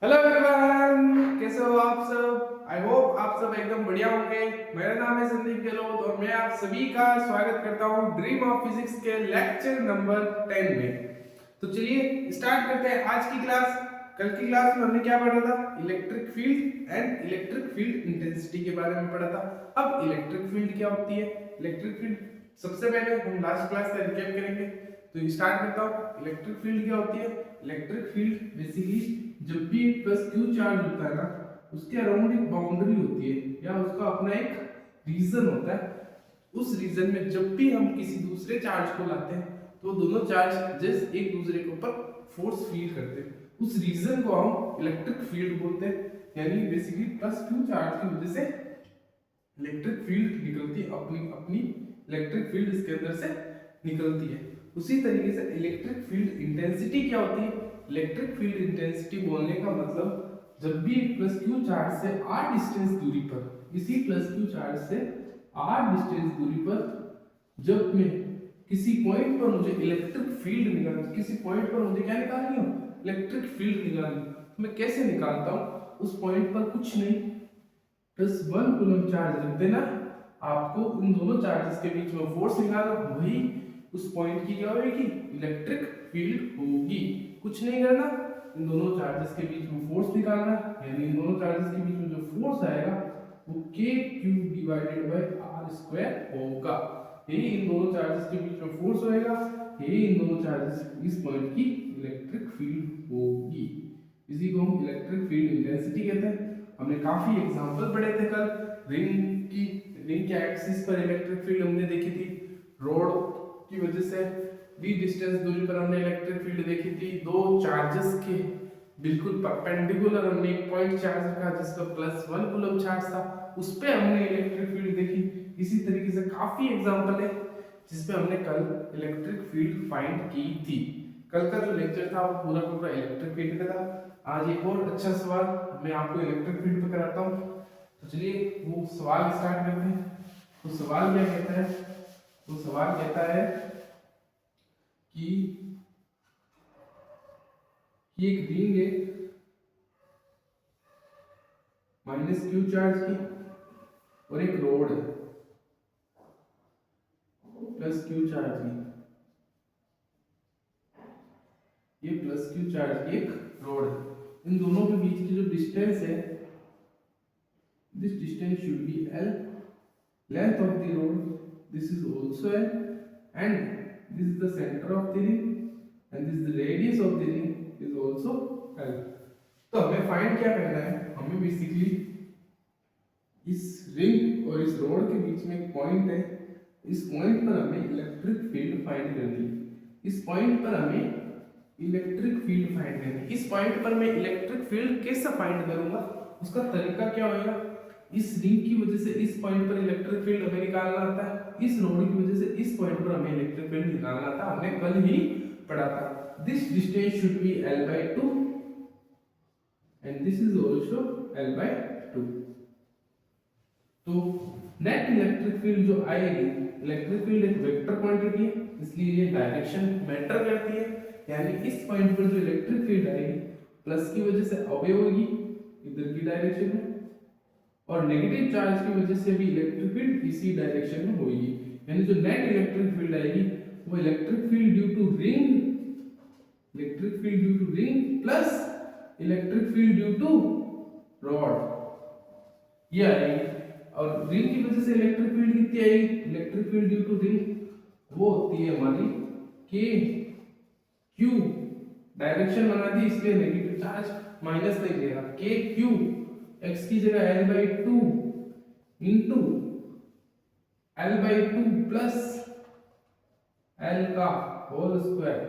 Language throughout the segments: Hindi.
हेलो एवरीवन, कैसे हो आप सब। आई होप आप सब एकदम बढ़िया होंगे। मेरा नाम है संदीप गहलोत और मैं आप सभी का स्वागत करता हूं ड्रीम ऑफ फिजिक्स के लेक्चर नंबर 10 में। तो चलिए स्टार्ट करते हैं आज की क्लास। कल की क्लास में हमने क्या पढ़ा था? Electric field and electric field intensity के बारे में पढ़ा था। अब इलेक्ट्रिक फील्ड क्या होती है? इलेक्ट्रिक फील्ड सबसे पहले हम लास्ट क्लास का रिकैप करेंगे। तो स्टार्ट करता हूं। इलेक्ट्रिक फील्ड क्या होती है? इलेक्ट्रिक फील्ड बेसिकली जब भी एक प्लस क्यू चार्ज होता है ना, उसके अराउंड एक बाउंड्री होती है या उसका अपना एक रीजन होता है। उस रीजन में जब भी हम किसी दूसरे चार्ज को लाते हैं तो दोनों चार्ज जिस एक दूसरे के ऊपर फोर्स फील करते हैं, उस रीजन को हम इलेक्ट्रिक फील्ड बोलते हैं। यानी बेसिकली प्लस क्यू चार्ज की वजह से इलेक्ट्रिक फील्ड निकलती है, अपनी अपनी इलेक्ट्रिक फील्ड इसके अंदर से निकलती है। उसी तरीके से इलेक्ट्रिक फील्ड इंटेंसिटी क्या होती है? इलेक्ट्रिक फील्ड इंटेंसिटी बोलने का मतलब जब भी प्लस क्यू चार्ज से आर डिस्टेंस दूरी पर, इसी प्लस क्यू चार्ज से आर डिस्टेंस दूरी पर जब मैं किसी पॉइंट पर मुझे इलेक्ट्रिक फील्ड निकालनी, किसी पॉइंट पर मुझे क्या निकालनी हो? इलेक्ट्रिक फील्ड निकालनी। तो मैं कैसे निकालता हूं? उस पॉइंट पर कुछ नहीं, प्लस वन कूलम चार्ज रख देना। आपको इन दोनों चार्जेस के बीच में फोर्स निकालना, वही उस पॉइंट की क्या होगी? इलेक्ट्रिक फील्ड होगी। कुछ नहीं करना, इन दोनों चार्जेस के बीच में फोर्स निकालना। यानी इन दोनों चार्जेस के बीच में जो फोर्स आएगा वो k q divided by R square होगा। यही इन दोनों चार्जेस के बीच में फोर्स होएगा, यही इन दोनों चार्जेस इस पॉइंट की इलेक्ट्रिक फील्ड होगी। इसी को हम इलेक्ट्रिक फील्ड इंटेंसिटी कहते हैं। हमने काफी एग्जांपल पढ़े थे कल। रिंग के एक्सिस पर इलेक्ट्रिक फील्ड हमने देखी थी। रॉड की वजह से डी डिस्टेंस दूरी पर हमने इलेक्ट्रिक फील्ड देखी थी। दो चार्जेस के बिल्कुल परपेंडिकुलर हमने एक पॉइंट चार्ज रखा जिसका प्लस वन कूलम चार्ज था, उस पे हमने इलेक्ट्रिक फील्ड देखी। इसी तरीके से काफी एग्जांपल है जिसपे हमने कल इलेक्ट्रिक फील्ड फाइंड की थी। कल का जो लेक्चर था वो पूरा का पूरा इलेक्ट्रिक फील्ड का था। आज एक और अच्छा सवाल मैं आपको इलेक्ट्रिक फील्ड पे कराता हूँ। तो चलिए वो सवाल स्टार्ट करते हैं। तो सवाल क्या कहता है? तो सवाल कहता है कि एक रिंग है माइनस क्यू चार्ज की और एक रोड है प्लस क्यू चार्ज की। ये प्लस क्यू चार्ज की एक रोड है। इन दोनों के बीच की जो डिस्टेंस है, this distance should be L. Length of the rod, this is also L, and this is the center of the ring, and this is the radius of the ring is also L. तो हमें फाइंड क्या करना है? हमें बेसिकली इस रिंग और इस रोड के बीच में एक पॉइंट है, इस पॉइंट पर हमें इलेक्ट्रिक फील्ड फाइंड करनी है। इस पॉइंट पर हमें इलेक्ट्रिक फील्ड फाइंड करनी है। इस पॉइंट पर मैं इलेक्ट्रिक फील्ड कैसे फाइंड करूंगा? उसका तरीका क्या होगा? इस रिंग की वजह से इस पॉइंट पर इलेक्ट्रिक फील्ड हमें निकालना आता है, इस रोड की वजह से इस पॉइंट पर हमें इलेक्ट्रिक फील्ड निकालना था। हमने कल ही पढ़ा था। This distance should be L/2 and this is also L/2। तो नेट इलेक्ट्रिक फील्ड जो आएगी, इलेक्ट्रिक फील्ड एक वेक्टर क्वांटिटी है इसलिए ये डायरेक्शन मैटर करती है। यानी इस पॉइंट पर जो इलेक्ट्रिक फील्ड आएगी प्लस की वजह से अवे होगी इधर की डायरेक्शन में, और नेगेटिव चार्ज की वजह से भी इलेक्ट्रिक फील्ड इसी डायरेक्शन में होगी। यानी जो नेट इलेक्ट्रिक फील्ड आएगी वो electric field due to ring, electric field due to ring plus electric field due to rod, ये आएगी। और रिंग की वजह से इलेक्ट्रिक फील्ड कितनी आएगी? Electric field due to ring वो होती है हमारी के क्यू, डायरेक्शन बना दी इसलिए नेगेटिव चार्ज माइनस नहीं देगा। के क्यू एक्स की जगह L/2 into L/2 plus L का होल स्क्वायर,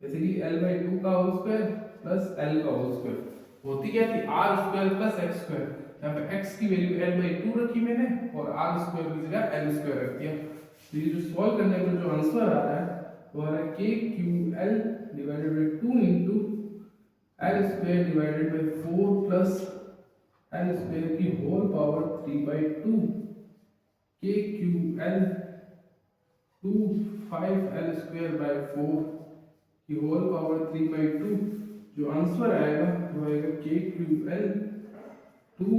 बेसिकली L/2 का होल स्क्वायर प्लस L का होल स्क्वायर। होती क्या थी? R square plus x square. यहाँ पे x की वैल्यू L/2 रखी मैंने और आर स्क्वायर की जगह L स्क्वायर रख दिया। तो ये जो सॉल्व करने पर जो आंसर आ रहा है वो आ रहा है के Q L divided by 2 into L square divided by 4 plus L square की होल पावर 3/2 के Q L 2 5 L square by 4 की होल पावर 3/2। जो ट्रांसफर आएगा वो आएगा के क्यू एल 2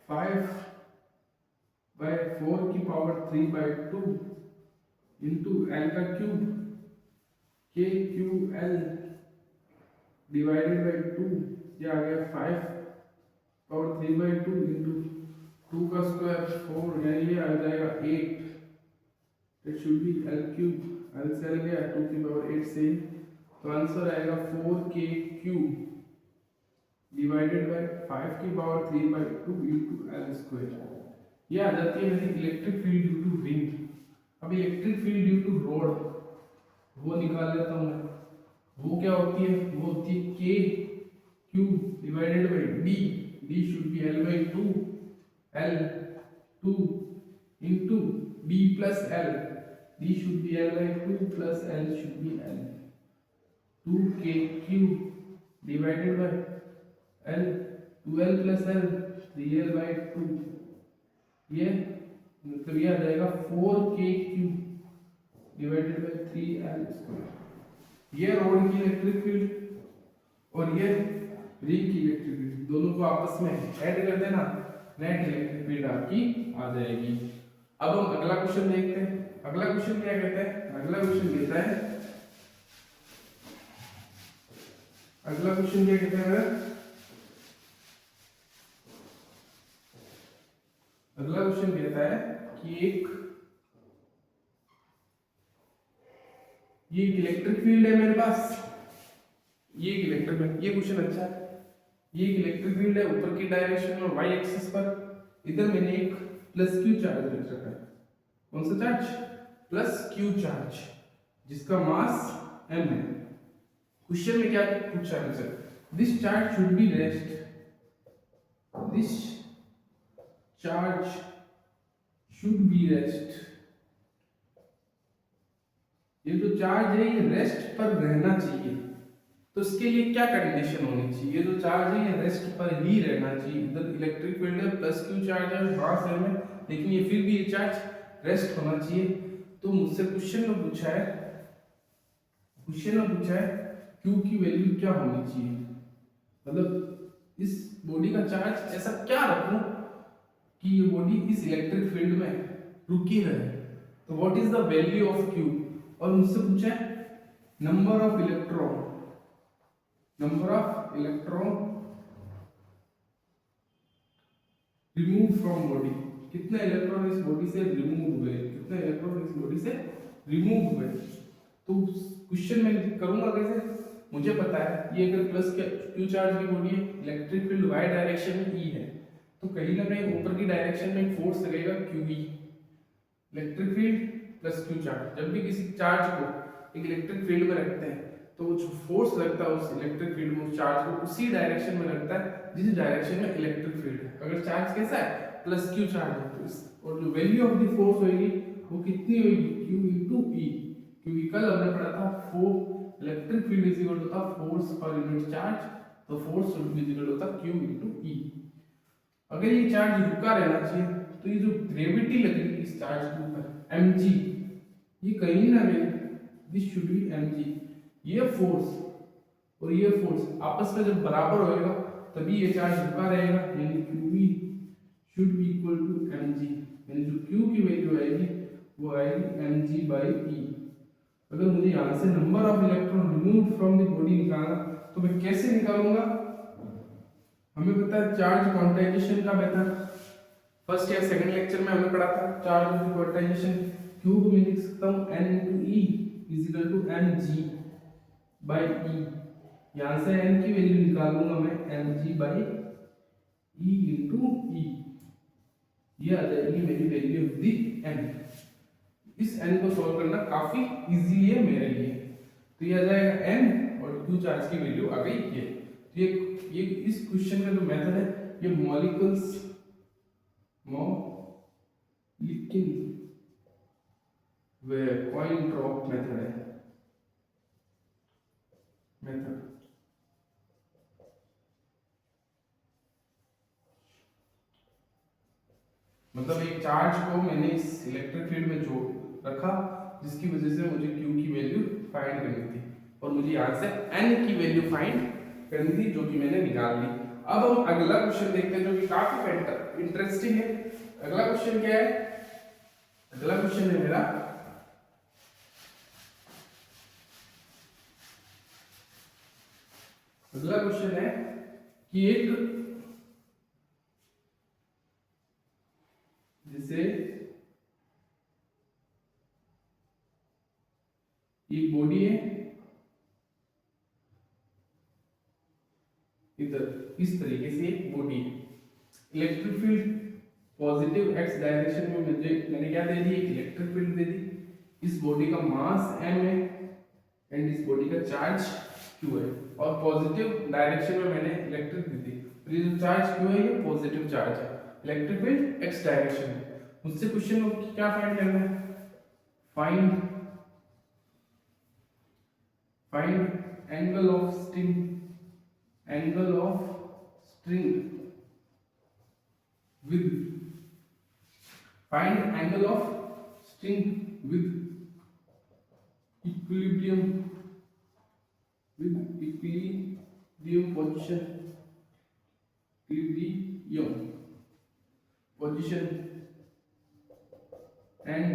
5/4 की पावर 3/2 इंटू एल का क्यूब के क्यू एल डिवाइडेड बाई 2, ये आ गया 5/3/2 इंटू 2 का स्क्वायर 4, यानी ये आ जाएगा 8। It should be L cube, L से एल गया 2 की पावर 8 से, तो आंसर आएगा 4k क्यूब डिवाइडेड बाय 5 की पावर 3/2 इंटू एल स्क्वायर। ये आ जाती है मेरी electric field due to wind. अब electric field due to rod वो निकाल लेता हूँ मैं। वो क्या होती है, वो होती है k cube divided by d, d should be l by 2, l 2 into d plus l, d should be l by 2 plus l should be l, 2k cube divided by l, 2l plus l 3l by 2, ये मतलब ये आ जाएगा 4k cube divided by 3l square. ये रोड की इलेक्ट्रिक फील्ड और ये रिंग की इलेक्ट्रिक फील्ड, दोनों को आपस में ऐड कर देना, नेट इलेक्ट्रिक फील्ड आपकी आ जाएगी। अब हम अगला क्वेश्चन देखते हैं। अगला क्वेश्चन क्या कहता है, अगला क्वेश्चन कहता है, अगला क्वेश्चन क्या कहता है, अगला क्वेश्चन कहता है कि ये इलेक्ट्रिक फील्ड है मेरे पास, ये इलेक्ट्रिक फील्ड, ये क्वेश्चन अच्छा है। ये इलेक्ट्रिक फील्ड है ऊपर की डायरेक्शन में वाई एक्सिस पर, इधर मैंने एक प्लस क्यू चार्ज रख रखा है। कौन सा चार्ज, प्लस क्यू चार्ज, जिसका मास m है। क्वेश्चन में क्या पूछा है sir, this charge should be rest, this charge should be rest, ये जो चार्ज है ये रेस्ट पर रहना चाहिए, तो इसके लिए क्या कंडीशन होनी चाहिए, ये जो चार्ज है ये रेस्ट पर ही रहना चाहिए। इधर इलेक्ट्रिक फील्ड है, प्लस क्यू चार्ज है, मास m है, लेकिन ये फिर भी ये चार्ज रेस्ट होना चाहिए। तो मुझसे क्वेश्चन में पूछा है, क्वेश्चन में पूछा है क्यू की वैल्यू क्या होनी चाहिए, मतलब इस बॉडी का चार्ज ऐसा क्या रखूं कि ये बॉडी इस इलेक्ट्रिक फील्ड में रुकी रहे, तो what is the value of Q. और मुझसे पूछा है number of electron, number of electron remove from body, कितने इलेक्ट्रॉन इस बॉडी से रिमूव हुए, कितने इलेक्ट्रॉन इस बॉडी से रिमूव हुए। तो क्वेश्चन में करूंगा कैसे, मुझे पता है ये अगर प्लस क्यू चार्ज की बॉडी है, इलेक्ट्रिक फील्ड वाई डायरेक्शन में ई है, तो कहीं ना कहीं ऊपर की डायरेक्शन में एक फोर्स लगेगा Q E, electric field plus Q charge. जब भी किसी चार्ज को एक इलेक्ट्रिक फील्ड में रखते हैं तो जो फोर्स लगता है उस इलेक्ट्रिक फील्ड में उस चार्ज को उसी डायरेक्शन में लगता है जिस डायरेक्शन में इलेक्ट्रिक फील्ड है। अगर चार्ज कैसा है, प्लस क्यू चार्ज है, तो और जो वैल्यू ऑफ द फोर्स होगी वो कितनी होगी, क्यू इनटू ई, क्योंकि कल हमने पढ़ा था force electric field is equal to था फोर्स पर यूनिट चार्ज, तो force should be equal to था क्यू इनटू ई। अगर ये चार्ज रुका रहना चाहिए तो ये जो ग्रेविटी लगेगी इस चार्ज के ऊपर mg, ये कहीं ना कहीं दिस शुड बी mg, ये फोर्स और ये फोर्स आपस में जब बराबर होएगा तभी ये चार्ज रुका रहेगा, यानी qv should be equal to mg, यानी जो q की वैल्यू आएगी वो आएगी mg by e। अगर मुझे यहाँ से number of electron removed from the body निकालना तो मैं कैसे निकालूंगा, हमें पता है चार्ज क्वांटाइजेशन का मेथड, फर्स्ट या सेकंड लेक्चर में हमने पढ़ा था चार्ज ऑफ क्वांटाइजेशन। q को मैं लिख सकता हूँ n into e is equal to mg by e, यहाँ से n की वैल्यू निकालूंगा मैं mg by e into e, ये आ जाएगी मेरी वैल्यू ऑफ दी n। इस n को सॉल्व करना काफी इजी है मेरे लिए, तो ये आ जाएगा n और q चार्ज की वैल्यू आ गई ये। तो ये इस क्वेश्चन का जो मेथड है ये मॉलिक्यूल्स वे कॉइन ड्रॉप मेथड है, मेथड मतलब एक चार्ज को मैंने इस इलेक्ट्रिक फील्ड में जोड़ रखा जिसकी वजह से मुझे q की वैल्यू फाइंड करनी थी। और मुझे यहाँ से n की वैल्यू फाइंड करनी थी, जो कि मैंने निकाल ली। अब हम अगला क्वेश्चन देखते हैं, जो कि काफी इंटरेस्टिंग है। अगला क्वेश्चन क्या है? अगला क्वेश्चन है मेरा, अगला क्वेश्चन है कि एक जैसे एक बॉडी है इधर, इस तरीके से एक बॉडी है, electric field positive x direction में मैंने क्या दे दी? एक इलेक्ट्रिक फील्ड दे दी। इस बॉडी का मास m है एंड इस बॉडी का चार्ज q है, और पॉजिटिव डायरेक्शन में मैंने इलेक्ट्रिक दी थी। तो ये जो चार्ज q है ये पॉजिटिव चार्ज है, इलेक्ट्रिक फील्ड x डायरेक्शन में। मुझसे क्वेश्चन में क्या फाइंड करना है? Find angle of string, angle of string with, find angle of string with equilibrium position, and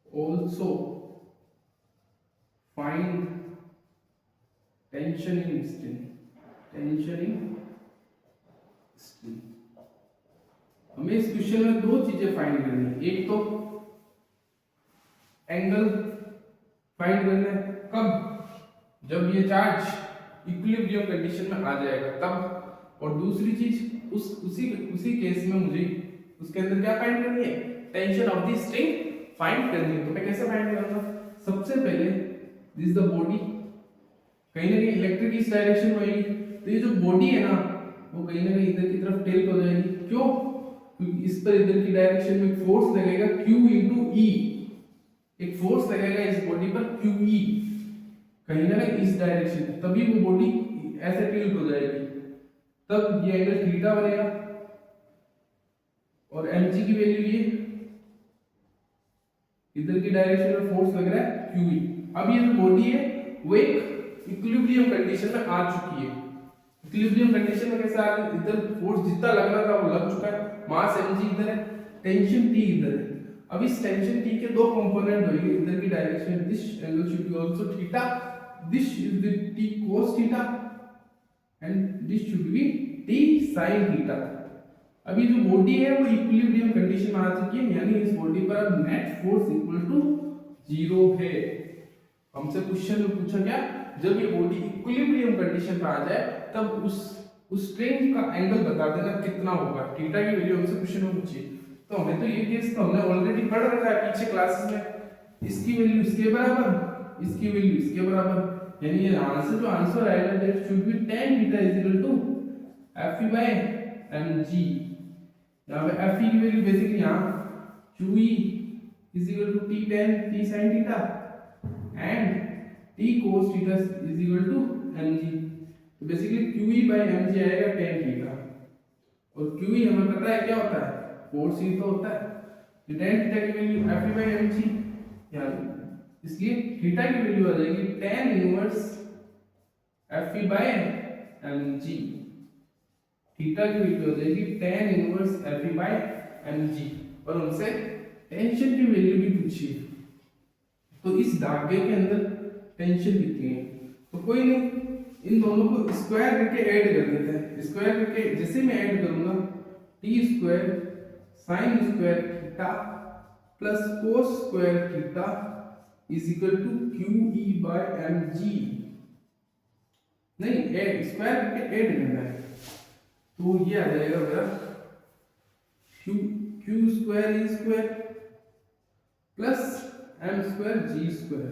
also find tension in string, हमें इस क्वेश्चन में दो चीजें फाइंड करनी है। एक तो एंगल फाइंड करना है, कब? जब ये चार्ज इक्विलिब्रियम कंडीशन में आ जाएगा तब। और दूसरी चीज उसी केस में मुझे उसके अंदर क्या फाइंड करनी है? Tension of the string find करनी है। तो मैं कैसे फाइंड करूंगा? सबसे पहले दिस द बॉडी, कहीं ना कहीं इलेक्ट्रिक इस डायरेक्शन में होगी, तो ये जो बॉडी है ना वो कहीं ना कहीं इधर की तरफ टिल्ट हो जाएगी। क्यों? क्योंकि इस पर इधर की डायरेक्शन में फोर्स लगेगा Q into E, एक फोर्स लगेगा इस बॉडी पर QE, कहीं ना कहीं इस डायरेक्शन, तभी वो बॉडी ऐसे टिल्ट हो जाएगी, तब ये एंगल थीटा बनेगा। और mg की वैल्यू ये, इधर की डायरेक्शन में फोर्स लग रहा है QE। अब ये जो बॉडी है वो एक इक्विलिब्रियम कंडीशन में आ चुकी है। इक्विलिब्रियम कंडीशन में कैसा आ रहा है? इधर फोर्स जितना लगना था वो लग चुका है, मास mg इधर है, टेंशन T इधर है। अब इस टेंशन T के दो कंपोनेंट होंगे, इधर की direction, this angle should be also theta, this is the T cos theta and this should B T sin theta. अभी जो बॉडी है वो इक्विलिब्रियम कंडीशन में आ चुकी है, यानी इस बॉडी पर अब नेट फोर्स इक्वल टू 0 है। हमसे क्वेश्चन में पूछा क्या? जब ये बॉडी इक्विलिब्रियम कंडीशन पे आ जाए तब उस स्ट्रेन का एंगल बता देना कितना होगा, थीटा की वैल्यू हमसे क्वेश्चन में पूछी। तो हमें तो ये केस तो हमने ऑलरेडी पढ़ रखा है पीछे क्लासेस में। इसकी वैल्यू इसके बराबर, इसकी वैल्यू इसके बराबर, यानी ये आंसर आएगा that should be tan theta is equal to Fe by mg। यहाँ पे Fe की वैल्यू बेसिकली यहाँ QE is equal to T tan T sin theta and T cos theta is equal to mg। तो बेसिकली QE by mg आएगा tan थीटा, और QE हमें पता है क्या होता है? फोर्स ही तो होता है। तो tan थीटा की वैल्यू Fe by mg, यानी इसलिए थीटा की वैल्यू आ जाएगी tan inverse Fe by mg। Theta की वैल्यू आ जाएगी tan inverse Fe by mg। और उनसे टेंशन की वैल्यू भी पूछी, तो इस धागे के अंदर टेंशन कितनी है? तो कोई नहीं, इन दोनों को स्क्वायर करके ऐड कर देते हैं। स्क्वायर करके जैसे मैं ऐड करूंगा T square sine square theta plus cos square theta is equal to QE by mg। नहीं, ऐड स्क्वायर करके ऐड करना है, तो ये आ जाएगा मेरा Q square E square plus m square G square.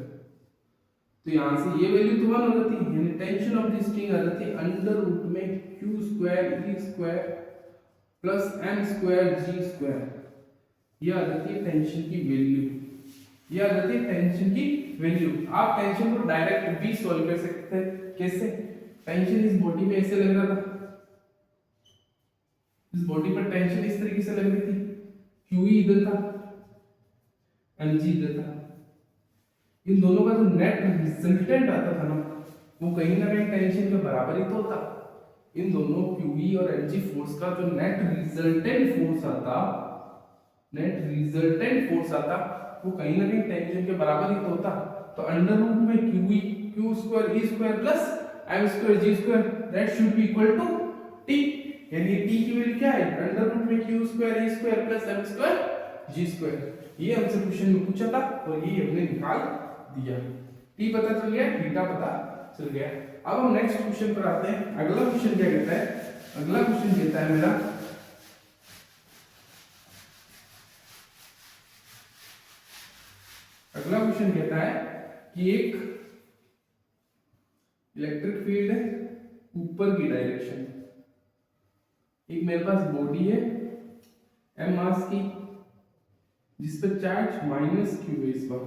तो यहां से ये वैल्यू तो 1 हो जाती है, यानी टेंशन ऑफ द स्ट्रिंग आ जाती है अंडर रूट में Q square E square plus m square G square. ये आ जाती है टेंशन की वैल्यू, ये आ जाती है टेंशन की वैल्यू। आप टेंशन को डायरेक्ट भी सॉल्व कर सकते हैं। कैसे? टेंशन इस बॉडी में ऐसे लग रहा था, इस बॉडी पर टेंशन इस तरीके से लग रही थी, QE इधर था, mg इधर था। इन दोनों का जो नेट रिजल्टेंट आता था ना, वो कहीं ना कहीं टेंशन के बराबर ही तो होता। इन दोनों QE और LG फोर्स का जो नेट रिजल्टेंट फोर्स आता, वो कहीं ना कहीं टेंशन के बराबर ही तो होता। तो अंडर रूट में QE Q square E square plus M square G square that should be equal to T, यानी T की वैल्यू क्या है, अंडर रूट में Q square E square plus M square G square. ये हमसे क्वेश्चन में पूछा था और ये हमने निकाल दिया। T पता चल गया, थीटा पता चल गया। अब हम नेक्स्ट क्वेश्चन पर आते हैं। अगला क्वेश्चन क्या कहता है, अगला क्वेश्चन कहता है मेरा, अगला क्वेश्चन कहता है कि एक इलेक्ट्रिक फील्ड है ऊपर की डायरेक्शन, एक मेरे पास बॉडी है m मास की जिस पर चार्ज माइनस q है, इस पर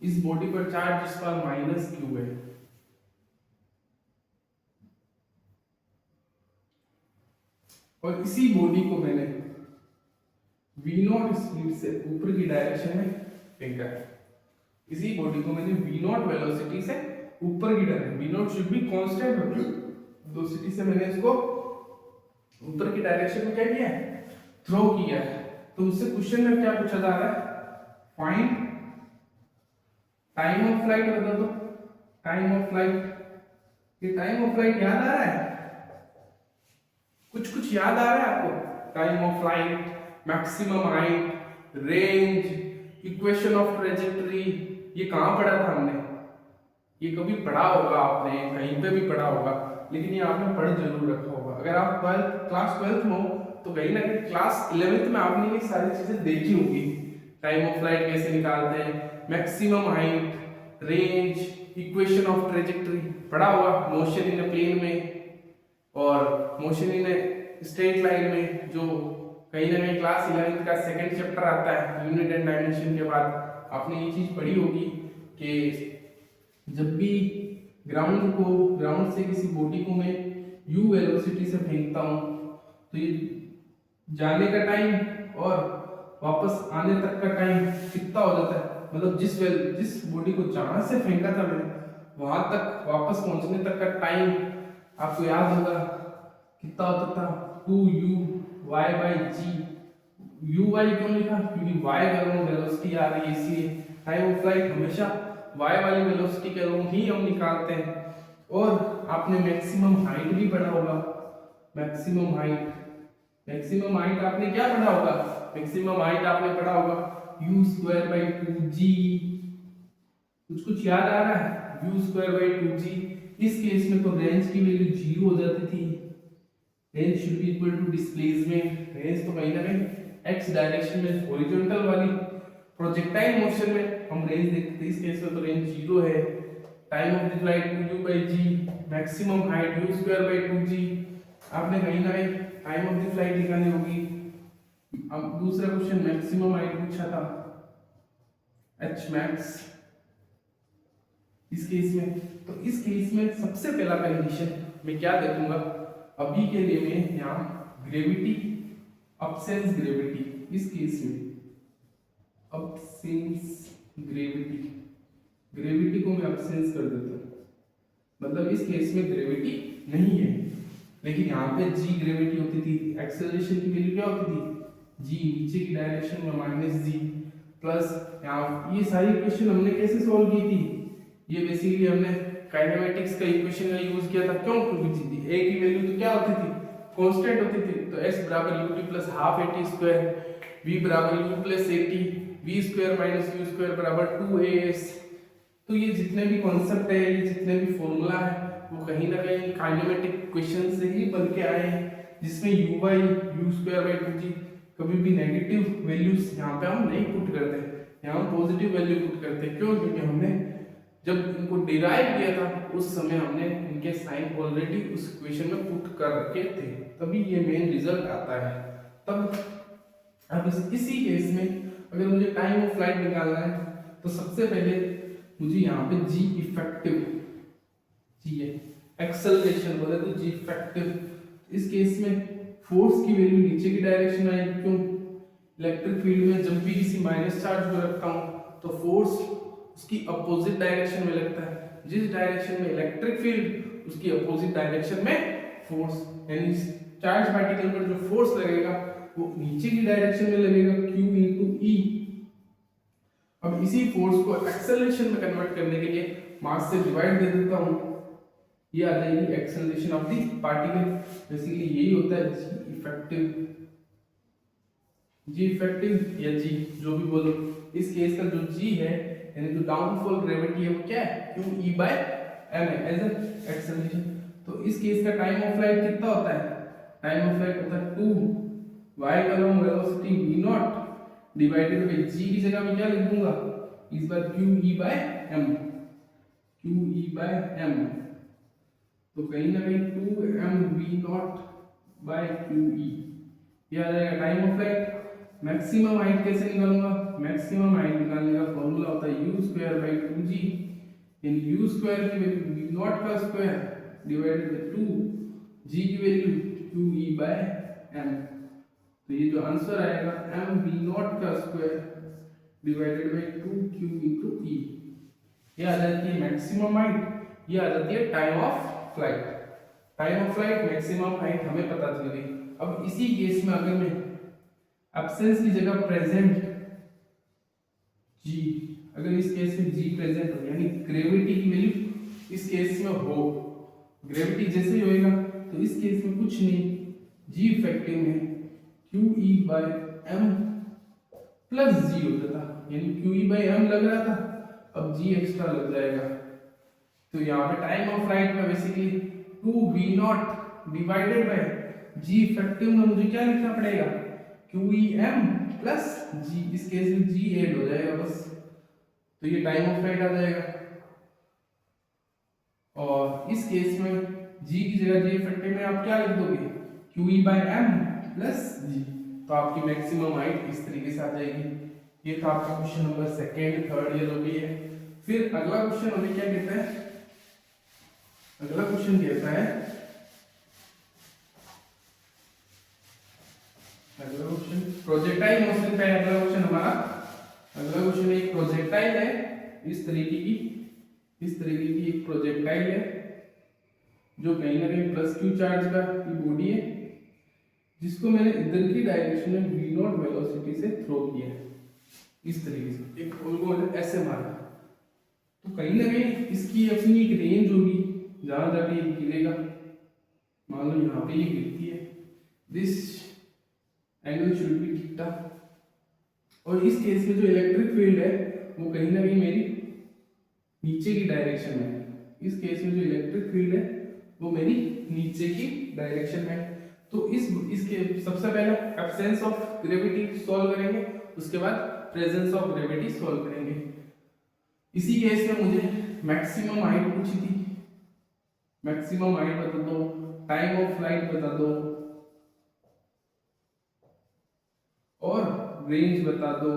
इस बॉडी पर चार्ज जिस पर माइनस q है, और इसी बॉडी को मैंने v0 स्पीड से ऊपर की डायरेक्शन में फेंका है। इसी बॉडी को मैंने v0 वेलोसिटी से ऊपर की direction, v0 should be constant velocity से मैंने इसको ऊपर की डायरेक्शन में क्या किया है, थ्रो किया है। तो उससे क्वेश्चन में क्या पूछा जा रहा है, फाइंड टाइम ऑफ फ्लाइट। बता दो टाइम ऑफ फ्लाइट। ये टाइम ऑफ फ्लाइट याद आ रहा है, कुछ याद आ रहा है आपको, time of flight, maximum height, range, equation of trajectory, ये कहां पढ़ा था हमने, ये कभी पढ़ा होगा आपने, कहीं पे भी पढ़ा होगा, लेकिन ये आपने पढ़ जरूर रखा होगा। अगर आप क्लास 12th में हो तो कहीं ना कहीं क्लास 11th में आपने ये सारी चीजें देखी होगी। टाइम ऑफ फ्लाइट कैसे निकालते हैं, maximum height, range, equation of trajectory पढ़ा होगा, मोशन इन अ प्लेन में और motion in a straight line में, जो कहीं ना कहीं क्लास 11th का सेकंड चैप्टर आता है यूनिट एंड डायमेंशन के बाद। आपने ये चीज पढ़ी होगी कि जब भी ग्राउंड से किसी बॉडी को मैं u वेलोसिटी से फेंकता हूँ तो ये जाने का टाइम और वापस आने तक का टाइम कितना हो जाता है, मतलब जिस बॉडी को जहां से फेंका था मैंने वहां तक वापस पहुंचने तक का टाइम आपको याद होगा कितना होता था, 2u/g। uy क्यों लिखा, क्योंकि y वेलोसिटी आ रही है, इसलिए टाइम ऑफ फ्लाइट हमेशा y वाली वेलोसिटी के अलोंग ही हम निकालते हैं। और आपने मैक्सिमम हाइट भी पढ़ा होगा, मैक्सिमम हाइट आपने क्या पढ़ा होगा, मैक्सिमम हाइट आपने पढ़ा होगा u²/2g। कुछ याद आ रहा है, u²/2g। इस केस में तो रेंज की वैल्यू 0 हो जाती थी, range should be equal to displacement. Range तो कहीं ना कहीं x डायरेक्शन में हॉरिजॉन्टल वाली प्रोजेक्टाइल मोशन में हम रेंज देखते हैं, इस केस में तो रेंज 0 है। Time of the flight 2u/g, maximum height u²/2g। आपने कहीं ना कहीं टाइम ऑफ द फ्लाइट निकालनी होगी। अब दूसरा क्वेश्चन मैक्सिमम हाइट पूछा था, h max। इस केस में सबसे पहला कंडीशन मैं क्या देखूंगा, अभी के लिए मैं यहाँ ग्रेविटी, अब्सेंस ग्रेविटी, इस केस में अब्सेंस ग्रेविटी को मैं अब्सेंस कर देता हूँ, मतलब इस केस में ग्रेविटी नहीं है। लेकिन यहाँ पे जी ग्रेविटी होती थी, एक्सेलरेशन की वैल्यू क्या होती थी, जी नीचे की डायरेक्शन में -g प्लस यहाँ ये सारी इक्वेशन हमने कैसे सॉल्व की थी, ये बेसिकली हमने काइनेमेटिक्स का इक्वेशन का यूज किया था। क्यों, क्योंकि a की वैल्यू तो क्या होती थी, कांस्टेंट होती थी। तो s बराबर ut plus half at square, v बराबर u plus at, v square minus u square बराबर 2as। तो ये जितने भी कॉन्सेप्ट है, ये जितने भी फॉर्मूला है, वो कहीं ना कहीं काइनेमेटिक इक्वेशन से ही बन के आए हैं, जिसमें u/u²/2g कभी भी नेगेटिव वैल्यूज यहाँ पे हम नहीं पुट करते, यहाँ हम पॉजिटिव वैल्यू पुट करते हैं। क्यों, क्योंकि हमने जब इनको डिराइव किया था उस समय हमने इनके साइन ऑलरेडी उस इक्वेशन में पुट कर रखे थे, तभी ये मेन रिजल्ट आता है। तब अब इसी केस में अगर मुझे टाइम ऑफ फ्लाइट निकालना है तो सबसे पहले मुझे यहाँ पे जी इफेक्टिव चाहिए, एक्सेलरेशन बोले तो जी इफेक्टिव। इस केस में फोर्स की वैल्यू नीचे की डायरेक्शन में आएगी, क्यों, इलेक्ट्रिक फील्ड में जब भी किसी माइनस चार्ज को रखता हूँ तो फोर्स उसकी अपोजिट डायरेक्शन में लगता है। जिस डायरेक्शन में इलेक्ट्रिक फील्ड, उसकी अपोजिट डायरेक्शन में फोर्स, यानी चार्ज पार्टिकल पर जो फोर्स लगेगा वो नीचे की डायरेक्शन में लगेगा, Q इंटू ई। अब इसी फोर्स को एक्सेलरेशन में कन्वर्ट करने के लिए मास से डिवाइड दे देता हूं, ये आ जाएगी acceleration of the particle. Basically यही होता है जी इफेक्टिव, जी इफेक्टिव या जी जो भी बोलो। इस केस का जो जी है यानी जो डाउनफॉल ग्रेविटी है वो क्या है, क्यू ई बाय एम है एज ए एक्सेलरेशन। तो इस केस का टाइम ऑफ फ्लाइट कितना होता है, टाइम ऑफ फ्लाइट होता है 2 y along velocity v not divided by g की जगह मैं क्या लिख दूंगा इस बार q e by m, q e by m। तो कहीं ना कहीं 2m v not by q e ये आ जाएगा time of flight. Maximum height कैसे निकालूंगा, मैक्सिमम हाइट निकालने का फॉर्मूला होता है u स्क्वायर बाय 2g, यानी u स्क्वायर की वैल्यू v नॉट का स्क्वायर डिवाइडेड बाय 2, g की value q e by m। तो ये जो आंसर आएगा m v नॉट का square divided by 2q into e, ये आ जाती है मैक्सिमम हाइट, ये आ जाती है time of flight. Time of flight, maximum height हमें पता चल गई। अब इसी केस में अगर मैं एब्सेंस की जगह प्रेजेंट g, अगर इस केस में g प्रेजेंट हो यानी ग्रेविटी की वैल्यू इस केस में हो, ग्रेविटी जैसे ही होएगा तो इस केस में कुछ नहीं, g इफेक्टिव में q e by m plus g होता था, यानी q e बाय m लग रहा था, अब g एक्स्ट्रा लग जाएगा। तो यहाँ पे टाइम ऑफ फ्लाइट में basically 2v not divided by g effective में मुझे क्या लिखना पड़ेगा QEM प्लस G, इस केस में G ऐड हो जाएगा बस, तो ये टाइम ऑफ फ्लाइट आ जाएगा। और इस केस में G की जगह G इफेक्टिव में आप क्या लिख दोगे QE by M plus G, तो आपकी मैक्सिमम हाइट इस तरीके से आ जाएगी। ये था आपका क्वेश्चन नंबर सेकेंड, थर्ड, ये जो भी है। फिर अगला क्वेश्चन हमें क्या कहता है, अगला क्वेश्चन कहता है, अगला क्वेश्चन प्रोजेक्टाइल मोशन का है। अगला क्वेश्चन हमारा, अगला क्वेश्चन एक प्रोजेक्टाइल है इस तरीके की, इस तरीके की एक प्रोजेक्टाइल है जो कहीं ना कहीं प्लस क्यू चार्ज का बॉडी है, जिसको मैंने इधर की डायरेक्शन में v नॉट वेलोसिटी से थ्रो किया है इस तरीके से, एक गोल गोल ऐसे मारा। तो कहीं ना कहीं इसकी अपनी एक रेंज होगी जहां जाके ये गिरेगा, मान लो यहाँ पे ये गिरती है, this angle should be theta. और इस केस में जो इलेक्ट्रिक फील्ड है वो कहीं ना कहीं मेरी नीचे की डायरेक्शन में है, इस केस में जो इलेक्ट्रिक फील्ड है वो मेरी नीचे की डायरेक्शन में। तो इसके सबसे पहले एब्सेंस ऑफ ग्रेविटी सॉल्व करेंगे, उसके बाद प्रेजेंस ऑफ ग्रेविटी सॉल्व करेंगे। इसी केस में मुझे मैक्सिमम हाइट पूछी थी, मैक्सिमम हाइट बता दो, टाइम ऑफ फ्लाइट बता दो और रेंज बता दो।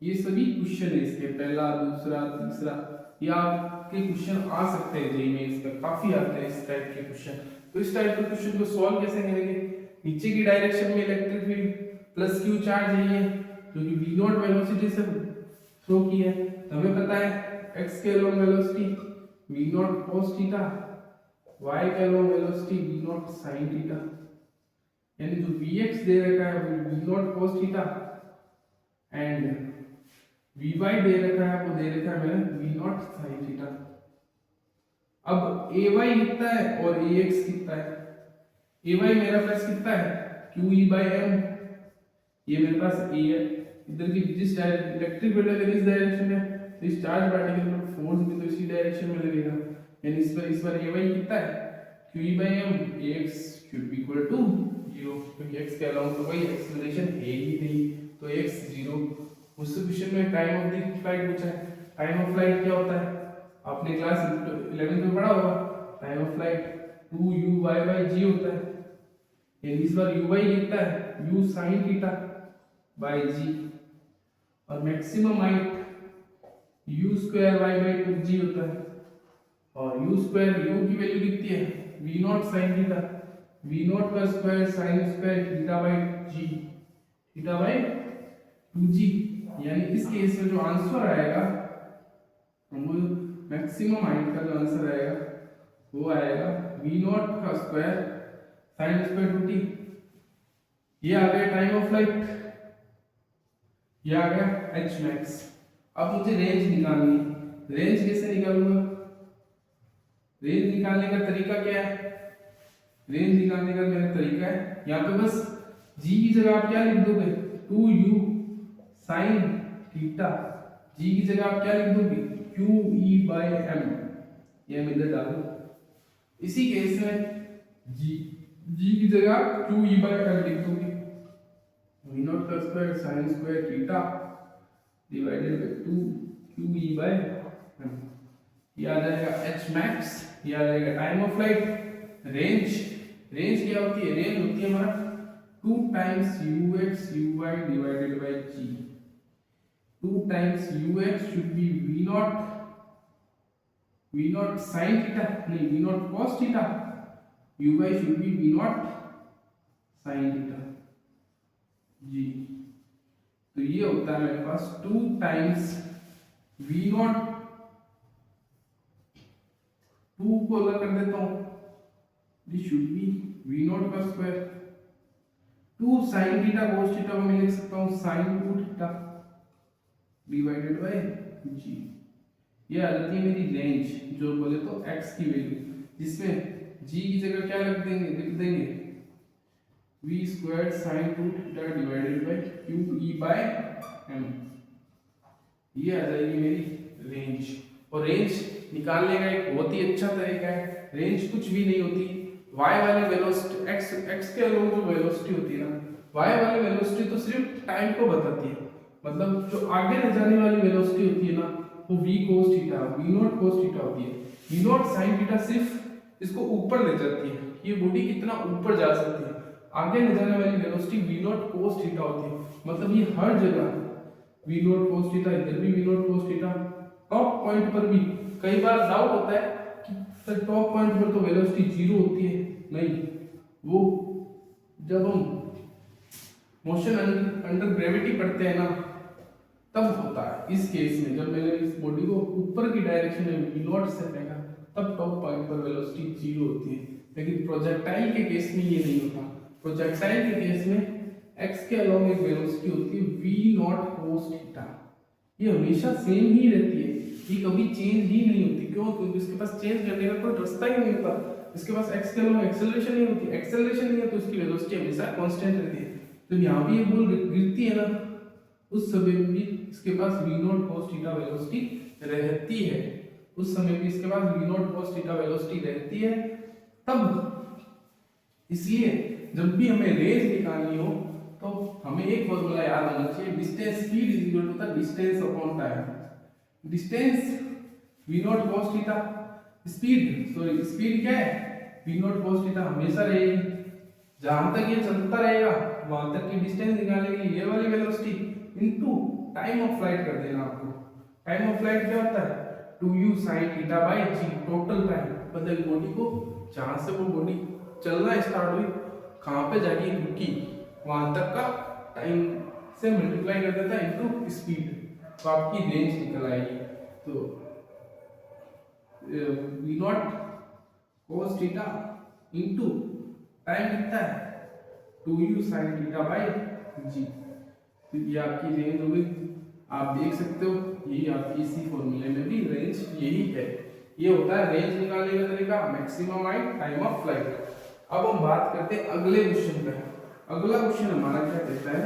ये सभी क्वेश्चन है इसके, पहला, दूसरा, तीसरा, ये आपके क्वेश्चन आ सकते हैं जेईई मेंस में, काफी आते हैं इस टाइप के क्वेश्चन। तो इस टाइप के क्वेश्चन को सॉल्व कैसे करेंगे, नीचे की डायरेक्शन में electric field plus Q charge है ये, जो कि v नॉट वेलोसिटी से थ्रो की है, तो हमें पता है x के along velocity v not cos theta, y के along velocity v not sin theta, यानी जो vx दे रखा है वो v not cos theta and vy दे रखा है वो दे रखा है मैंने v नॉट sin थीटा। अब ay कितना है और ax कितना है, ay मेरा पास कितना है qe by m, ये मेरे पास a है, इधर की जिस इलेक्ट्रिक फील्ड अगर इस डायरेक्शन में तो इस चार्ज पार्टिकल पर फोर्स भी तो इसी डायरेक्शन में लगेगा, यानी इस पर ay कितना है qe by m, ax should be equal to 0, क्योंकि x के अलावा तो कोई एक्सेलरेशन है ही नहीं, तो x 0। मुझसे क्वेश्चन में टाइम ऑफ द फ्लाइट पूछा है, टाइम ऑफ फ्लाइट क्या होता है आपने क्लास 11 में पढ़ा होगा, टाइम ऑफ फ्लाइट 2u/g होता है, यानी इस बार u कितना है u sin theta by g, और maximum height u square y by 2g होता है, और u स्क्वायर u की वैल्यू कितनी है v not sin theta, v not का square sin square theta by g, theta by 2g, यानी इस केस में जो आंसर आएगा हमको मैक्सिमम हाइट का जो आंसर आएगा वो आएगा वी नॉट का square sine square two T. ये आ गया टाइम ऑफ फ्लाइट, ये आ गया एच मैक्स। अब मुझे रेंज निकालनी, रेंज कैसे निकालूंगा? रेंज निकालने का तरीका क्या है? रेंज निकालने का मेरा तरीका है यहाँ पे बस जी की जगह आप क्या लिख दोगे? 2u sine theta. जी की जगह आप क्या लिख दोगे? QE/m। ये हम इधर डाल दो। इसी केस में जी की जगह QE/m लिख दोगे। v नॉट का square sine square theta divided by 2 QE/m। ये आ जाएगा h मैक्स, ये आ जाएगा time of flight. Range, range क्या होती है? रेंज होती है हमारा 2 times ux uy divided by g। 2 times ux should be v not sin theta, नहीं v not cos theta, uy should be v not sin theta जी। तो ये होता है मेरे पास 2 टाइम्स v नॉट, 2 को अलग कर देता हूं, this should be v not का square. 2 sin theta cos theta को मैं लिख सकता हूं sin 2 theta divided by g। ये आ जाती है मेरी रेंज, जो बोले तो x की वैल्यू, जिसमें g की जगह क्या लिख देंगे v square sin 2 theta divided bye QE/m। ये आ जाएगी मेरी रेंज। और रेंज निकालने का एक बहुत ही अच्छा तरीका है, रेंज कुछ भी नहीं होती, y वाले वेलोसिटी x के अलोंग जो वेलोसिटी होती है ना, y वाली वेलोसिटी तो सिर्फ टाइम को बताती है, मतलब जो आगे ले जाने वाली वेलोसिटी होती है ना वो v cos theta, v not cos theta होती है। v नॉट sin थीटा सिर्फ इसको ऊपर ले जाती है, ये बॉडी कितना ऊपर जा सकती है। आगे ले जाने वाली velocity v not cos theta होती है, मतलब ये हर जगह v नॉट cos थीटा, इधर भी v not cos theta. Top point पर भी कई बार डाउट होता है कि सर टॉप पॉइंट पर तो वेलोसिटी जीरो होती है, नहीं, वो जब हम मोशन अंडर ग्रेविटी पढ़ते हैं ना तब होता है। इस केस में जब मैंने इस बॉडी को ऊपर की डायरेक्शन में v नॉट से फेंका तब टॉप पॉइंट पर वेलोसिटी जीरो होती है, लेकिन प्रोजेक्टाइल के केस में ये नहीं होता। प्रोजेक्टाइल के केस में x के अलोंग एक वेलोसिटी होती है v नॉट cos थीटा, ये हमेशा सेम ही रहती है, ये कभी चेंज ही नहीं होती। क्यों? क्योंकि इसके पास चेंज करने का कोई रास्ता ही नहीं होता। इसके पास x के अलावा एक्सेलरेशन नहीं होती, एक्सेलरेशन नहीं है तो इसकी वेलोसिटी हमेशा कांस्टेंट रहती है। तो यहाँ भी ये बॉल गिरती है ना, उस समय भी इसके पास v not cos theta velocity रहती है, उस समय भी इसके पास v not cos theta velocity रहती है। तब इसलिए जब भी हमें रेंज निकालनी हो तो हमें एक फॉर्मूला याद होना चाहिए, distance speed is equal to the distance upon time. Distance v not cos theta, speed क्या है? v नॉट cos थीटा हमेशा रहेगी, जहां तक ये चलता रहेगा वहां तक की डिस्टेंस निकालने के लिए ये वाली velocity into time of flight कर देना आपको। टाइम ऑफ फ्लाइट क्या होता है? 2u sin theta by g, total time, मतलब बॉडी को जहां से वो बॉडी चलना स्टार्ट हुई कहां पे जाके रुकी वहां तक का टाइम से मल्टीप्लाई कर देता है इनटू स्पीड, तो आपकी रेंज निकल आएगी। तो v not cos theta into time कितना है? 2u sin theta by g। तो ये आपकी रेंज हो गई, आप देख सकते हो यही आपकी इसी फॉर्मूले में भी रेंज यही है। ये होता है रेंज निकालने का तरीका, maximum height, time of flight. अब हम बात करते हैं अगले क्वेश्चन पे। अगला क्वेश्चन हमारा क्या कहता है?